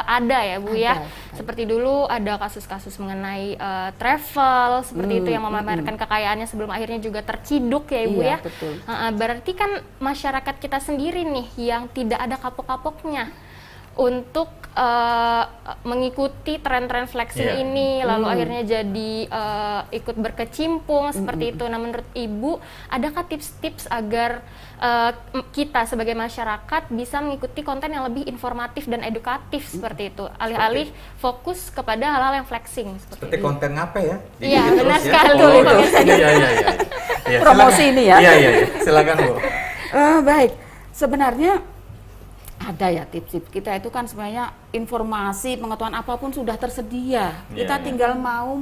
ada ya Bu ya. Seperti dulu ada kasus-kasus mengenai travel seperti itu yang memamerkan kekayaannya sebelum akhirnya juga terciduk ya Ibu ya. Betul. Berarti kan masyarakat kita sendiri nih yang tidak ada kapok-kapoknya untuk mengikuti tren-tren flexing ini, lalu akhirnya jadi ikut berkecimpung seperti itu. Nah, menurut Ibu, adakah tips-tips agar kita sebagai masyarakat bisa mengikuti konten yang lebih informatif dan edukatif seperti itu, alih-alih fokus kepada hal-hal yang flexing Seperti konten apa ya? Iya, benar terus sekali. Oh, Iya. Promosi ini ya. Iya. Silakan Bu. Baik, sebenarnya ada ya tips-tips. Kita itu kan sebenarnya informasi, pengetahuan apapun sudah tersedia. Kita tinggal mau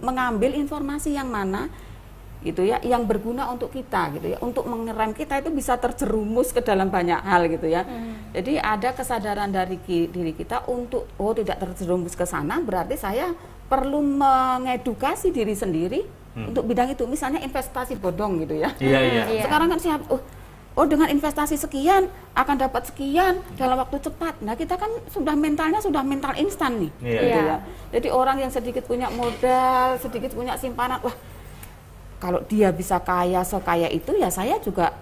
mengambil informasi yang mana gitu ya, yang berguna untuk kita gitu ya. Untuk mengerem kita itu bisa terjerumus ke dalam banyak hal gitu ya. Jadi ada kesadaran dari diri kita untuk tidak terjerumus ke sana, berarti saya perlu mengedukasi diri sendiri untuk bidang itu. Misalnya investasi bodong gitu ya. Iya. Sekarang kan dengan investasi sekian akan dapat sekian dalam waktu cepat. Nah, kita kan sudah mental instan nih. Gitu ya. Jadi orang yang sedikit punya modal, sedikit punya simpanan, wah kalau dia bisa kaya sekaya itu ya saya juga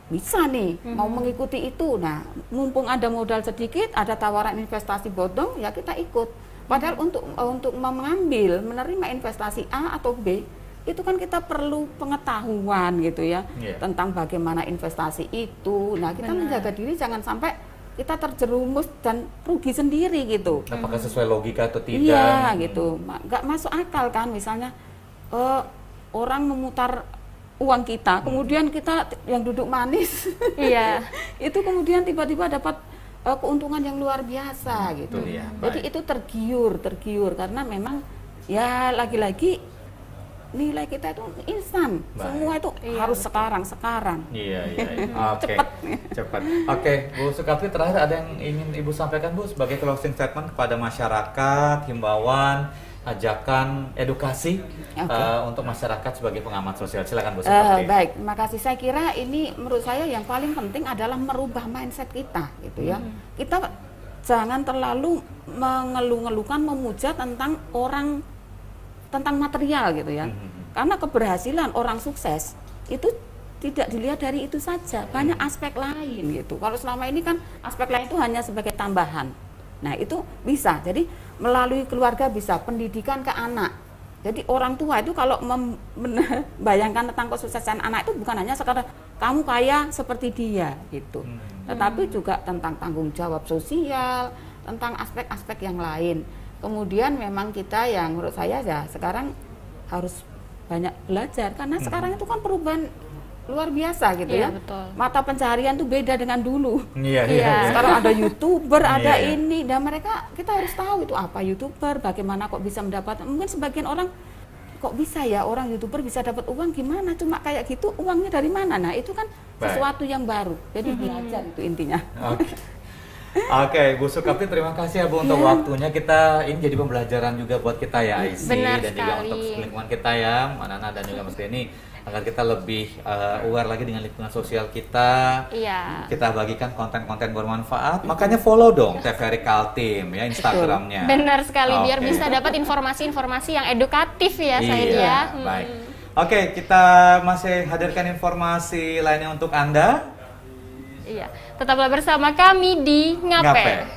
bisa nih mau mengikuti itu. Nah, mumpung ada modal sedikit, ada tawaran investasi bodong, ya kita ikut. Padahal untuk mengambil, menerima investasi A atau B itu kan kita perlu pengetahuan gitu ya tentang bagaimana investasi itu. Nah, kita menjaga diri jangan sampai kita terjerumus dan rugi sendiri gitu. Apakah sesuai logika atau tidak? Iya gitu, nggak masuk akal kan. Misalnya orang memutar uang kita, kemudian kita yang duduk manis, itu kemudian tiba-tiba dapat keuntungan yang luar biasa gitu. Jadi itu tergiur karena memang ya lagi-lagi nilai kita itu instan, semua itu harus sekarang. Iya. Cepat. Oke, Bu Sukatri, terakhir ada yang ingin Ibu sampaikan Bu sebagai closing statement kepada masyarakat, himbauan, ajakan, edukasi untuk masyarakat sebagai pengamat sosial. Silakan Bu Sukatri. Baik, terima kasih. Saya kira ini menurut saya yang paling penting adalah merubah mindset kita, gitu ya. Kita jangan terlalu mengeluh-ngeluhkan, memuja tentang material gitu ya. Karena keberhasilan orang sukses itu tidak dilihat dari itu saja, banyak aspek lain gitu. Kalau selama ini kan aspek lain itu hanya sebagai tambahan. Nah, itu bisa. Jadi melalui keluarga bisa, pendidikan ke anak. Jadi orang tua itu kalau membayangkan tentang kesuksesan anak itu bukan hanya sekadar kamu kaya seperti dia gitu. Tetapi juga tentang tanggung jawab sosial, tentang aspek-aspek yang lain. Kemudian memang kita yang menurut saya ya sekarang harus banyak belajar karena sekarang itu kan perubahan luar biasa gitu Iya, ya. betul. Mata pencaharian tuh beda dengan dulu. Iya, Iya. Sekarang ada YouTuber, ada Iya, iya. ini, dan mereka kita harus tahu itu apa YouTuber, bagaimana kok bisa mendapat. Mungkin sebagian orang kok bisa ya orang YouTuber bisa dapat uang gimana? Cuma kayak gitu uangnya dari mana? Nah itu kan Baik. sesuatu yang baru. Jadi belajar itu intinya. Oke. Oke, Bu Sukapti, terima kasih ya Bu untuk waktunya. Kita ini jadi pembelajaran juga buat kita ya, Aisy, Benar dan juga sekali. untuk lingkungan kita ya, Mbak Nana dan juga Mas Denny, agar kita lebih aware lagi dengan lingkungan sosial kita. Iya. Kita bagikan konten-konten bermanfaat. Makanya follow dong TVRI Kaltim ya Instagramnya. Benar sekali, biar Oke. bisa dapat informasi-informasi yang edukatif ya, Said Iya, ya. baik. Oke, kita masih hadirkan informasi lainnya untuk Anda. Iya, tetaplah bersama kami di Ngape.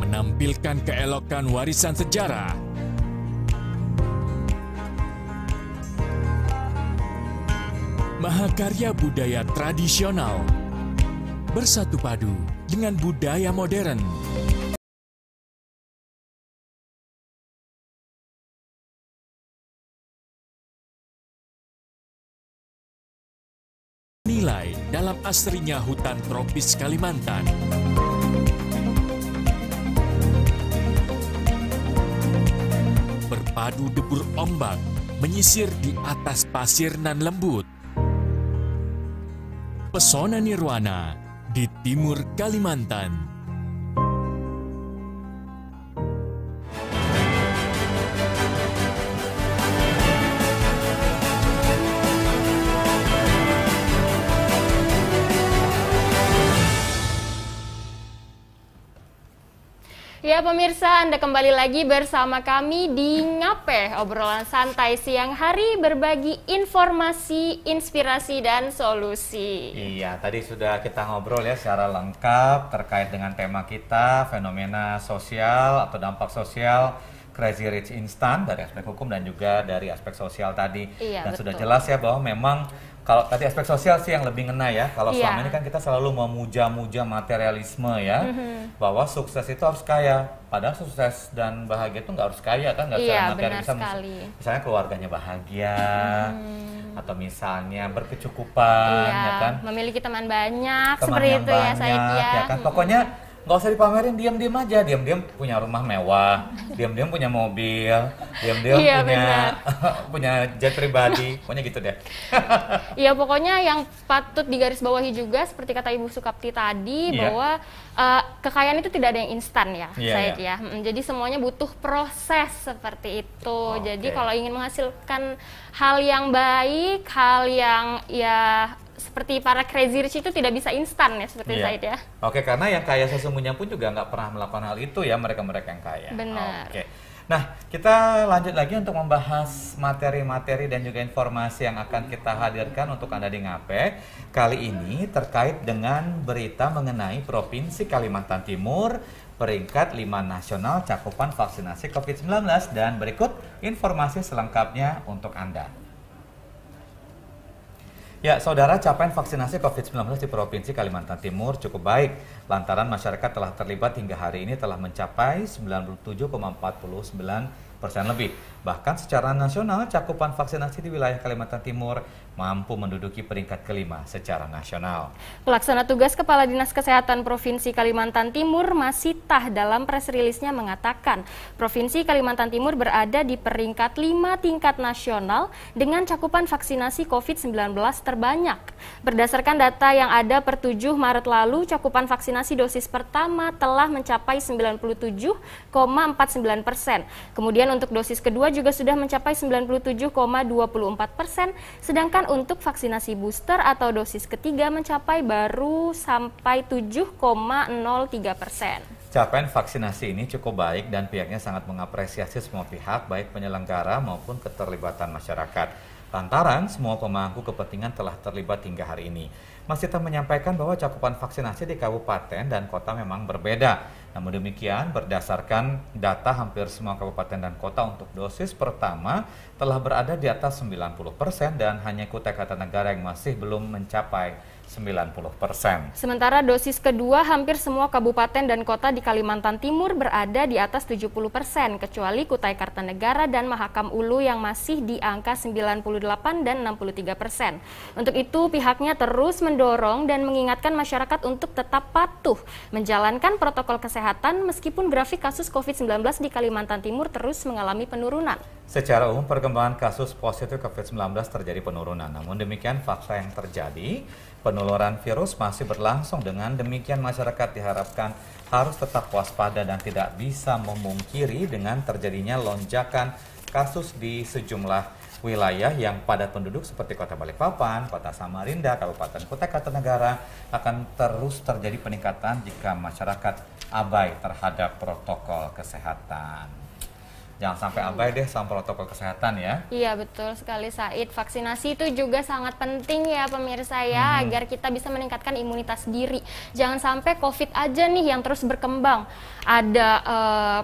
Menampilkan keelokan warisan sejarah, mahakarya budaya tradisional, bersatu padu dengan budaya modern. Nilai dalam asrinya hutan tropis Kalimantan. Berpadu debur ombak, menyisir di atas pasir nan lembut. Pesona nirwana di timur Kalimantan. Ya pemirsa, Anda kembali lagi bersama kami di Ngape, obrolan santai siang hari berbagi informasi, inspirasi, dan solusi. Iya, tadi sudah kita ngobrol ya secara lengkap terkait dengan tema kita, fenomena sosial atau dampak sosial Crazy Rich Instant dari aspek hukum dan juga dari aspek sosial tadi. Iya, Dan betul. sudah jelas ya bahwa memang kalau tadi aspek sosial sih yang lebih ngena ya. Kalau Iya. selama ini kan kita selalu memuja-muja materialisme ya, bahwa sukses itu harus kaya. Padahal sukses dan bahagia itu nggak harus kaya kan, nggak Iya, secara materi. benar Bisa sekali. misalnya keluarganya bahagia, atau misalnya berkecukupan, Iya, ya kan? memiliki teman banyak, Teman seperti yang itu ya Said banyak, ya. kan? Pokoknya nggak usah dipamerin, diam-diam aja, diam-diam punya rumah mewah, diam-diam punya mobil, diam-diam Iya, punya benar. punya jet pribadi, pokoknya gitu deh. Iya, pokoknya yang patut digarisbawahi juga seperti kata Ibu Sukapti tadi, Iya. bahwa kekayaan itu tidak ada yang instan ya, Iya, Said iya. ya. Jadi semuanya butuh proses seperti itu. Oke. Jadi kalau ingin menghasilkan hal yang baik, hal yang ya seperti para crazy rich itu tidak bisa instan ya, seperti Iya. Said ya. Oke, karena yang kaya sesungguhnya pun juga nggak pernah melakukan hal itu ya, mereka-mereka yang kaya. Benar. Oke. Nah, kita lanjut lagi untuk membahas materi-materi dan juga informasi yang akan kita hadirkan untuk Anda di Ngape. Kali ini terkait dengan berita mengenai Provinsi Kalimantan Timur, peringkat 5 nasional cakupan vaksinasi COVID-19. Dan berikut informasi selengkapnya untuk Anda. Ya, saudara, capaian vaksinasi COVID-19 di Provinsi Kalimantan Timur cukup baik, lantaran masyarakat telah terlibat hingga hari ini telah mencapai 97,49 lebih. Bahkan secara nasional, cakupan vaksinasi di wilayah Kalimantan Timur mampu menduduki peringkat kelima secara nasional. Pelaksana tugas Kepala Dinas Kesehatan Provinsi Kalimantan Timur, Masitah, dalam press release-nya mengatakan Provinsi Kalimantan Timur berada di peringkat 5 tingkat nasional dengan cakupan vaksinasi COVID-19 terbanyak. Berdasarkan data yang ada per 7 Maret lalu, cakupan vaksinasi dosis pertama telah mencapai 97,49%. Kemudian untuk dosis kedua juga sudah mencapai 97,24%, sedangkan untuk vaksinasi booster atau dosis ketiga mencapai baru sampai 7,03%. Capaian vaksinasi ini cukup baik dan pihaknya sangat mengapresiasi semua pihak, baik penyelenggara maupun keterlibatan masyarakat. Lantaran semua pemangku kepentingan telah terlibat hingga hari ini. Masitah menyampaikan bahwa cakupan vaksinasi di kabupaten dan kota memang berbeda. Namun demikian, berdasarkan data hampir semua kabupaten dan kota untuk dosis pertama telah berada di atas 90% dan hanya Kutai Kartanegara yang masih belum mencapai 90%. Sementara dosis kedua hampir semua kabupaten dan kota di Kalimantan Timur berada di atas 70%, kecuali Kutai Kartanegara dan Mahakam Ulu yang masih di angka 98 dan 63%. Untuk itu pihaknya terus mendorong dan mengingatkan masyarakat untuk tetap patuh menjalankan protokol kesehatan meskipun grafik kasus COVID-19 di Kalimantan Timur terus mengalami penurunan. Secara umum perkembangan kasus positif COVID-19 terjadi penurunan. Namun demikian fakta yang terjadi, penularan virus masih berlangsung. Dengan demikian masyarakat diharapkan harus tetap waspada dan tidak bisa memungkiri dengan terjadinya lonjakan kasus di sejumlah wilayah yang padat penduduk seperti Kota Balikpapan, Kota Samarinda, Kabupaten Kutai Kartanegara akan terus terjadi peningkatan jika masyarakat abai terhadap protokol kesehatan. Jangan sampai abai deh sama protokol kesehatan ya. Iya betul sekali Said. Vaksinasi itu juga sangat penting ya pemirsa ya, agar kita bisa meningkatkan imunitas diri. Jangan sampai COVID aja nih yang terus berkembang. Ada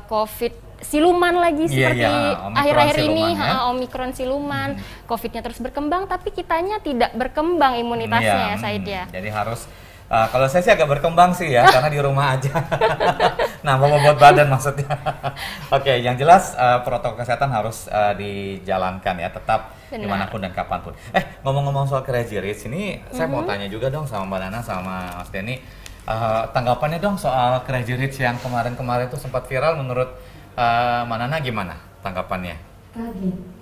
COVID siluman lagi seperti akhir-akhir ini, Omikron siluman, COVID-nya terus berkembang, tapi kitanya tidak berkembang imunitasnya ya Said ya. Jadi harus, kalau saya sih agak berkembang sih ya, karena di rumah aja. Nah, bobot badan maksudnya. Oke, yang jelas protokol kesehatan harus dijalankan ya, tetap dimanapun dan kapanpun. Ngomong-ngomong soal Crazy Rich ini, saya mau tanya juga dong sama Mbak Nana sama Mas Denny, tanggapannya dong soal Crazy Rich yang kemarin-kemarin itu sempat viral. Menurut Mbak Nana gimana tanggapannya?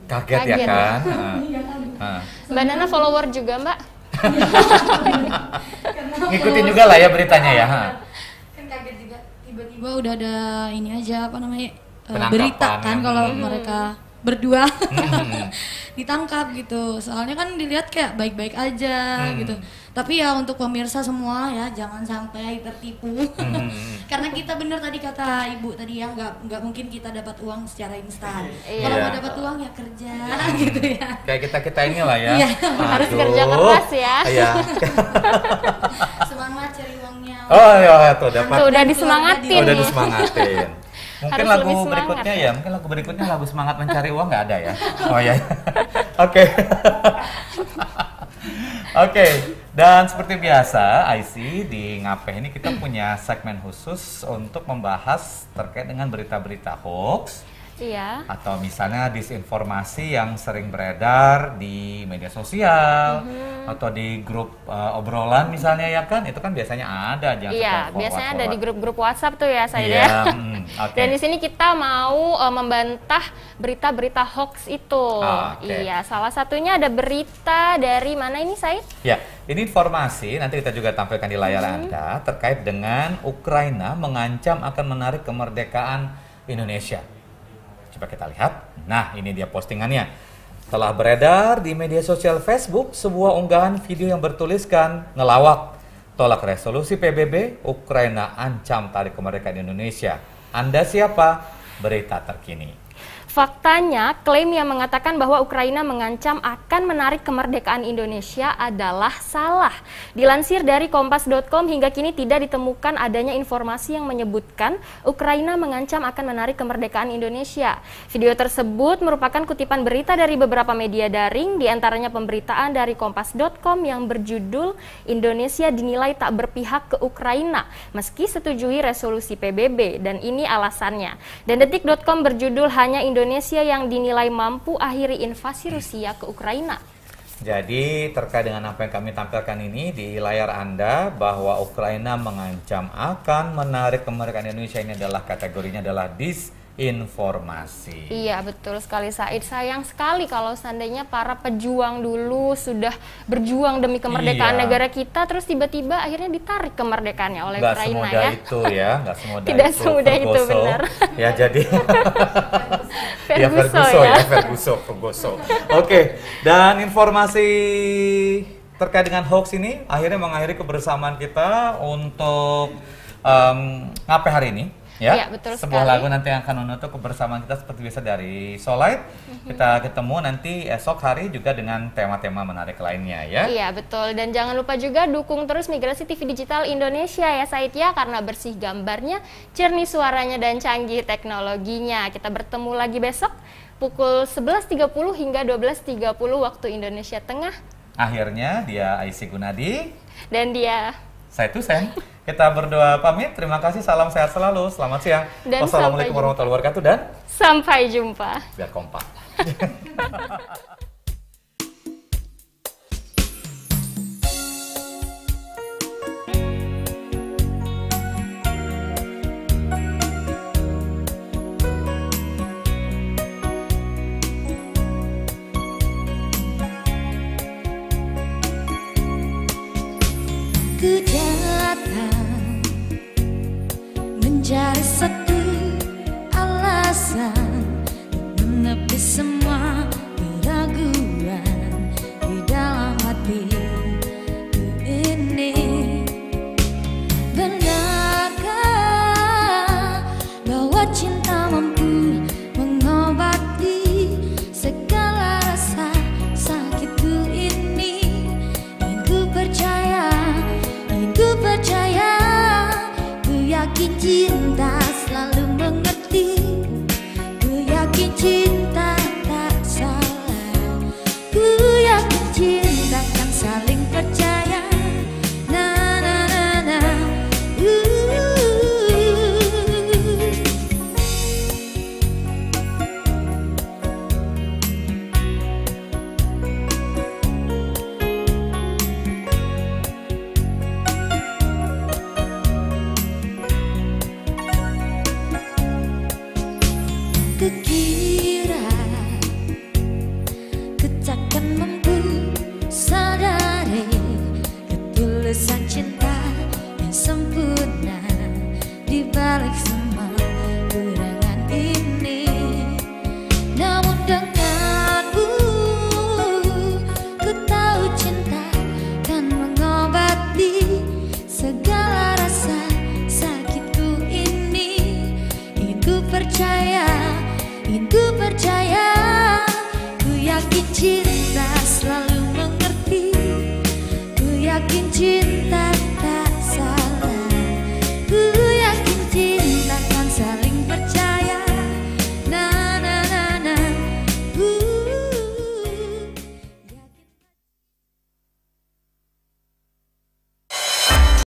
Kaget ya kan? Mbak Nana follower juga Mbak? Ngikutin juga lah ya beritanya ya. Kan kaget juga, tiba-tiba udah ada ini aja apa namanya Penangkapan, berita kan kalau mereka berdua ditangkap gitu. Soalnya kan dilihat kayak baik-baik aja gitu. Tapi ya untuk pemirsa semua ya jangan sampai tertipu. Karena kita bener tadi kata Ibu tadi ya, nggak mungkin kita dapat uang secara instan. Kalau mau dapat uang ya kerja gitu ya. Kayak kita ini lah ya. Harus kerja keras ya. Semangat cari uangnya. Oh ya tuh dapat. Tuh udah disemangatin. Udah disemangatin. Mungkin Harus lagu lebih semangat berikutnya ya. mungkin lagu berikutnya lagu semangat mencari uang nggak ada ya. Oh ya. Oke. Oke, dan seperti biasa, IC di Ngapeh ini kita punya segmen khusus untuk membahas terkait dengan berita-berita hoax. Iya. Atau misalnya disinformasi yang sering beredar di media sosial atau di grup obrolan misalnya ya kan, itu kan biasanya ada. Iya, biasanya ada di grup-grup WhatsApp tuh ya saya ya. Okay. Dan di sini kita mau membantah berita-berita hoax itu. Iya, salah satunya ada berita dari mana ini Said? Ya, ini informasi nanti kita juga tampilkan di layar Anda terkait dengan Ukraina mengancam akan menarik kemerdekaan Indonesia. Coba kita lihat. Nah, ini dia postingannya. Telah beredar di media sosial Facebook sebuah unggahan video yang bertuliskan ngelawak, tolak resolusi PBB, Ukraina ancam tarik kemerdekaan Indonesia. Anda siapa? Berita terkini. Faktanya, klaim yang mengatakan bahwa Ukraina mengancam akan menarik kemerdekaan Indonesia adalah salah. Dilansir dari Kompas.com, hingga kini tidak ditemukan adanya informasi yang menyebutkan Ukraina mengancam akan menarik kemerdekaan Indonesia. Video tersebut merupakan kutipan berita dari beberapa media daring, diantaranya pemberitaan dari Kompas.com yang berjudul Indonesia dinilai tak berpihak ke Ukraina meski setujui resolusi PBB, dan ini alasannya. Dan Detik.com berjudul hanya Indonesia Indonesia yang dinilai mampu akhiri invasi Rusia ke Ukraina. Jadi terkait dengan apa yang kami tampilkan ini di layar Anda, bahwa Ukraina mengancam akan menarik kemerdekaan Indonesia, ini adalah kategorinya adalah disinformasi. Iya, betul sekali Said. Sayang sekali kalau seandainya para pejuang dulu sudah berjuang demi kemerdekaan negara kita, terus tiba-tiba akhirnya ditarik kemerdekaannya oleh Nggak Ukraina semudah ya. itu ya, nggak semudah Tidak itu. semudah itu, Ferguson. benar. Ya jadi Ferguson. Oke, dan informasi terkait dengan hoax ini akhirnya mengakhiri kebersamaan kita untuk ngapai hari ini. Ya, Iya, betul sebuah sekali. lagu nanti yang akan menutup kebersamaan kita seperti biasa dari Solite. Kita ketemu nanti esok hari juga dengan tema-tema menarik lainnya ya. Iya, betul. Dan jangan lupa juga dukung terus Migrasi TV Digital Indonesia ya Said ya, karena bersih gambarnya, jernih suaranya, dan canggih teknologinya. Kita bertemu lagi besok pukul 11.30 hingga 12.30 waktu Indonesia Tengah. Akhirnya dia Aisy Gunadi Dan dia saya Tusen. Kita berdua pamit. Terima kasih. Salam sehat selalu. Selamat siang. Dan Wassalamualaikum sampai warahmatullahi wabarakatuh dan sampai jumpa. biar kompak. Ku datang mencari satu alasan menepi semua keraguan di dalam hatiku ini. Benarkah bahwa cinta mampu mengobati segala rasa sakitku ini? Ingin ku percaya, ku yakin cinta selalu mengerti. Ku yakin cinta tak salah. Ku yakin cinta kan saling percaya. Na na na na. Kukira ku takkan mampu sadari ketulusan cinta yang sempurna di balik semua kurangan ini. Namun denganmu ku tahu cinta kan mengobati segala rasa sakitku ini. Ingin ku percaya, ku yakin cinta selalu mengerti. Ku yakin cinta